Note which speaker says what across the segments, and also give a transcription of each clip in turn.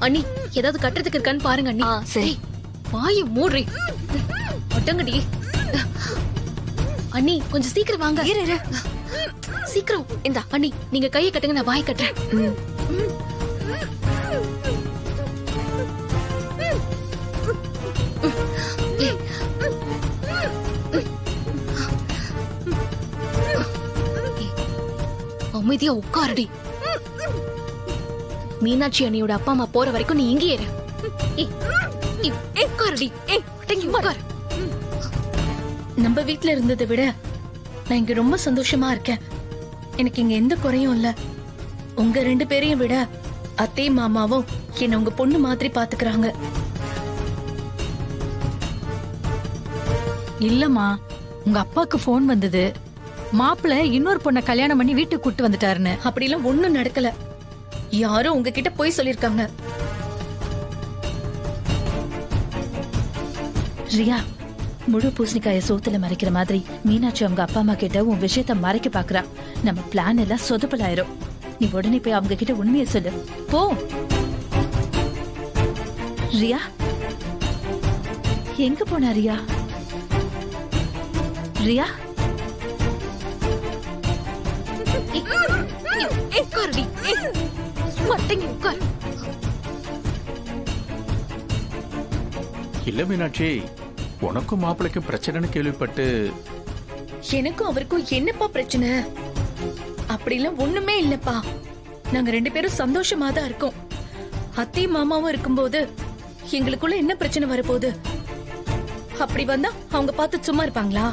Speaker 1: அண்ணி ஏதாவது கட்டுறதுக்கு இருக்கான்னு பாருங்க அண்ணி.
Speaker 2: சரி.
Speaker 1: வாயை மூடுறி ஒட்டங்கடி. அண்ணி கொஞ்சம் சீக்கிரம் வாங்க.
Speaker 2: இரு
Speaker 1: சீக்கிரம். இந்த அண்ணி நீங்க கையை கட்டுங்க, நான் வாய் கட்டுறேன். அமைதியா உட்காருடி. மீனாட்சி அண்ணியோட அப்பா அம்மா போற வரைக்கும் நீ இங்கே இரு. உட்காருடி. உட்காரு.
Speaker 3: நம்ம வீட்ல இருந்ததை விட நான் இங்க ரொம்ப சந்தோஷமா இருக்கேன். எனக்கு இங்க எந்த குறையும் இல்ல. உங்க 2 பேரையும் விட அத்தையும் மாமாவும் என்ன உங்க பொண்ணு மாதிரி பாத்துக்கிறாங்க.
Speaker 4: இல்லம்மா, உங்க அப்பாக்கு போன் வந்தது, மாப்பிள்ள இன்னொரு பொண்ண கல்யாணம் பண்ணி வீட்டுக்கு கூட்டு வந்துட்டாருன்னு.
Speaker 3: அப்படிலாம் ஒண்ணும் நடக்கல. யாரும் உங்ககிட்ட போய் சொல்லிருக்காங்க.
Speaker 5: ரியா, முழு பூசணிக்காய சோத்துல மறைக்கிற மாதிரி மீனாட்சி அவங்க அப்பா அம்மா கிட்ட உன் விஷயத்த மறைக்க பாக்குறா. நம்ம பிளான் எல்லாம் சொதப்பலாயிரும். நீ உடனே போய் அவங்க கிட்ட உண்மையை சொல்லு. போ. ரியா, எங்க போனா ரியா? ரியா,
Speaker 1: உட்காருடி. உட்காரு.
Speaker 6: இல்ல மீனாட்சி, உனக்கும் மாப்பிளைக்கும் பிரச்சனைன்னு கேள்விப்பட்டு.
Speaker 3: எனக்கும் அவருக்கும் என்னப்பா பிரச்சனை? அப்படிலாம் ஒண்ணுமே இல்லப்பா. நாங்க 2 பேரும் சந்தோஷமா தான் இருக்கோம். அத்தையும் மாமாவும் இருக்கும்போது எங்களுக்குள்ள என்ன பிரச்சனை வரப்போகுது? அப்படி வந்தா அவங்க பார்த்து சும்மா இருப்பாங்களா?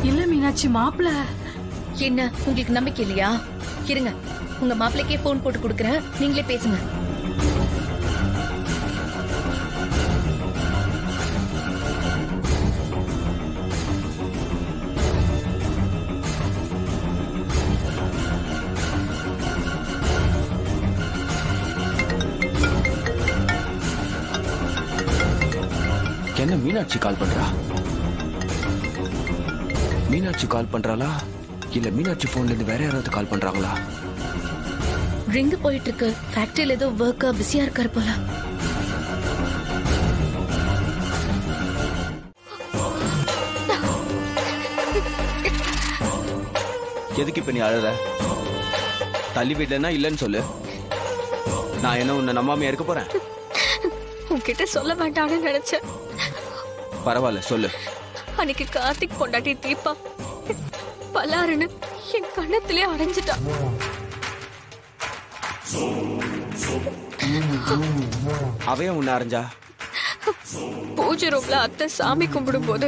Speaker 4: இல்ல மீனாட்சி, மாப்பிள்ள.
Speaker 3: என்ன உங்களுக்கு நம்பிக்கை இல்லையா? இருங்க, உங்க மாப்பிள்ளைக்கே போன் போட்டு கொடுக்கறேன், நீங்களே பேசுங்க.
Speaker 7: என்ன மீனாட்சி கால் பண்றா? மீனாட்சி கால் பண்றாளா இல்ல மீனாட்சி போன்ல இருந்து வேற யாராவது கால் பண்றாங்களா?
Speaker 3: ரிங் போயிட்டு இருக்கு. ஃபேக்டரியில ஏதோ ஒர்க்கா பிஸியா இருக்காரு போல.
Speaker 7: எதுக்கு இப்ப நீ அழுற? தள்ளி வீட்லன்னா இல்லன்னு சொல்லு. நான் என்ன உன்னை நம்பாமையா இருக்க போறேன்?
Speaker 2: உன்கிட்ட சொல்ல வேண்டாம்னு நினைச்சேன்.
Speaker 7: பரவாயில்ல, சொல்லு.
Speaker 2: அன்னைக்கு கார்த்திக் பொண்டாட்டி தீபா பலாருன்னு என் கண்ணத்திலே அடைஞ்சிட்டா.
Speaker 7: அவையும் உன்னை அரைஞ்சா?
Speaker 2: பூஜை ரூம்ல அத்தை சாமி கும்பிடும் போது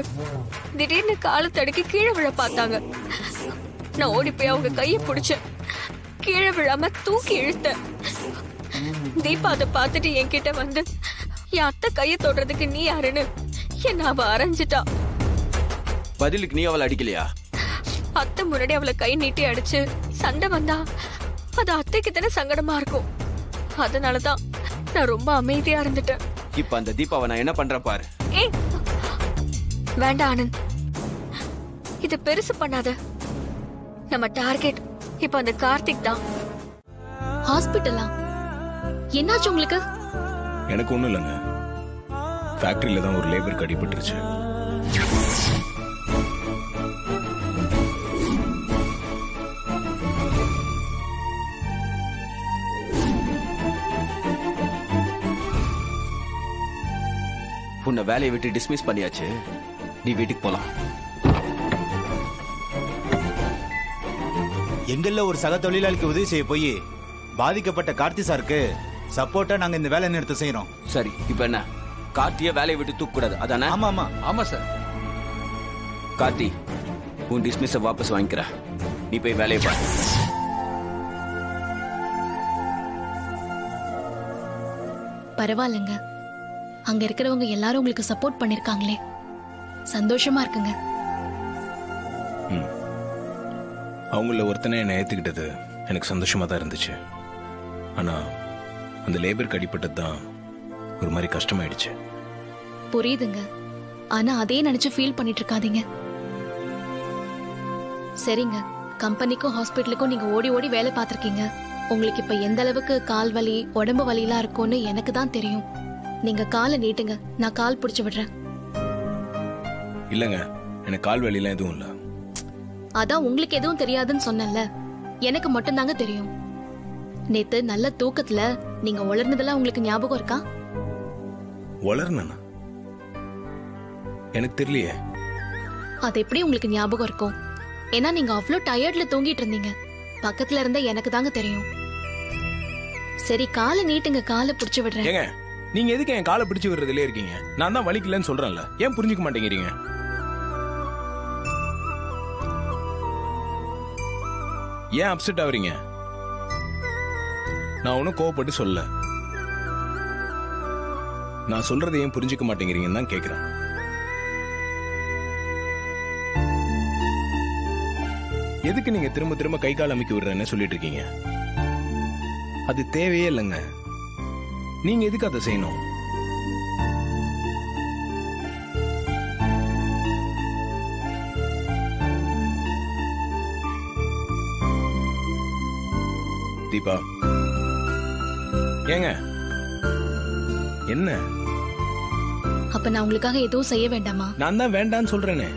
Speaker 2: திடீர்னு காலை தடுக்கி கீழே விழ பார்த்தாங்க. நான் ஓடி போய் அவங்க கையை பிடிச்சேன். கீழே விழாம தூக்கி இழுத்தேன். தீபா அதை பார்த்துட்டு என்கிட்ட வந்து என் அத்தை கையை தொடுறதுக்கு நீ யாருன்னு என்ன அவ அரைஞ்சிட்டா.
Speaker 7: பதிலுக்கு நீ அவளை அடிக்கலையா?
Speaker 2: அத்தை முன்னாடி அவளை கை நீட்டி அடிச்சு சண்டை வந்தா அது அத்தைக்கு தானே சங்கடமா இருக்கும். அதனாலதான் நான் ரொம்ப அமைதியா இருந்துட்டேன்.
Speaker 7: இப்ப அந்த தீபாவை நான் என்ன பண்றேன் பாரு.
Speaker 2: ஏய் வேண்டாம் ஆனந்த், இத பெருசு பண்ணாத. நம்ம டார்கெட் இப்ப அந்த கார்த்திக் தான்.
Speaker 1: ஹாஸ்பிட்டலா? என்னாச்சு உங்களுக்கு?
Speaker 8: எனக்கு ஒண்ணும் இல்லைங்க. ஃபேக்டரியில தான் ஒரு லேபருக்கு அடிபட்டுருச்சு.
Speaker 7: உன்னை வேலையை விட்டு டிஸ்மிஸ் பண்ணியாச்சு. நீ வீட்டுக்கு போலாம்.
Speaker 9: எங்கள்ல ஒரு சக தொழிலாளிக்கு உதவி செய்ய போய் பாதிக்கப்பட்ட கார்த்தி சாருக்கு சப்போர்ட்டா நாங்க இந்த வேலை நிறுத்த செய்யறோம்.
Speaker 7: சரி, இப்ப என்ன? கார்த்திய வேலையை விட்டு தூக்க கூடாது அதானே?
Speaker 9: ஆமா ஆமா
Speaker 6: ஆமா சார்.
Speaker 7: கார்த்தி, உன் டிஸ்மிஸ வாபஸ் வாங்கிக்கிற. நீ போய் வேலையை பாரு.
Speaker 1: பரவாயில்லைங்க, அங்க இருக்கிறவங்க எல்லாரும் உங்களுக்கு சப்போர்ட் பண்ணிருக்காங்களே, சந்தோஷமா இருக்குங்க.
Speaker 8: அவங்கள ஒருத்தனை என்னை ஏத்துக்கிட்டது எனக்கு சந்தோஷமா தான் இருந்துச்சு. ஆனா அந்த லேபருக்கு அடிபட்டது தான் ஒரு மாதிரி கஷ்டமாயிடுச்சு.
Speaker 1: புரியுதுங்க, ஆனா அதே நினைச்சு ஃபீல் பண்ணிட்டு இருக்காதீங்க. சரிங்க, கம்பெனிக்கும் ஹாஸ்பிட்டலுக்கும் நீங்க ஓடி ஓடி வேலை பார்த்திருக்கீங்க. உங்களுக்கு இப்ப எந்த அளவுக்கு கால் வலி உடம்பு வலிலாம் இருக்கும்னு எனக்கு தான் தெரியும். நீங்க காலை நீட்டுங்க, நான் கால் பிடிச்சு விடுறேன்.
Speaker 8: இல்லங்க, எனக்கு கால் வலிலாம் எதுவும் இல்ல.
Speaker 1: அதான் உங்களுக்கு எதுவும் தெரியாதுன்னு சொன்னல, எனக்கு மட்டும்தாங்க தெரியும். நேத்து நல்ல தூக்கத்துல நீங்க உளர்ந்ததெல்லாம் உங்களுக்கு ஞாபகம் இருக்கா?
Speaker 8: உளர்னா எனக்கு தெரியலையே.
Speaker 1: அது எப்படி உங்களுக்கு ஞாபகம் இருக்கும்? ஏன்னா நீங்க அவ்வளவு டயர்ட்ல தூங்கிட்டு இருந்தீங்க. பக்கத்துல இருந்த எனக்கு தாங்க தெரியும். சரி காலை நீட்டுங்க, காலை பிடிச்சு விடுறேன்.
Speaker 8: ஏங்க, நீங்க எதுக்கு என் காலை பிடிச்சு விடுறதுல இருக்கீங்க? நான் தான் வலிக்கலன்னு சொல்றேன்ல, ஏன் புரிஞ்சுக்க மாட்டேங்கிறீங்க? ஏன் அப்செட் ஆவறீங்க? நான் ஒன்னும் கோவப்பட்டு சொல்ல. நான் சொல்றதை ஏன் புரிஞ்சுக்க மாட்டேங்கிறீங்கன்னு தான் கேக்குறேன். எதுக்கு நீங்க திரும்ப திரும்ப கை கால் அமைக்க விடுறேன்னு சொல்லிட்டு இருக்கீங்க? அது தேவையே இல்லைங்க. நீங்க எதுக்கு அதை செய்யணும்? தீபா, ஏங்க என்ன?
Speaker 1: அப்ப நான் உங்களுக்காக எதுவும் செய்ய வேண்டாமா?
Speaker 8: நான் தான் வேண்டான்னு சொல்றேனே.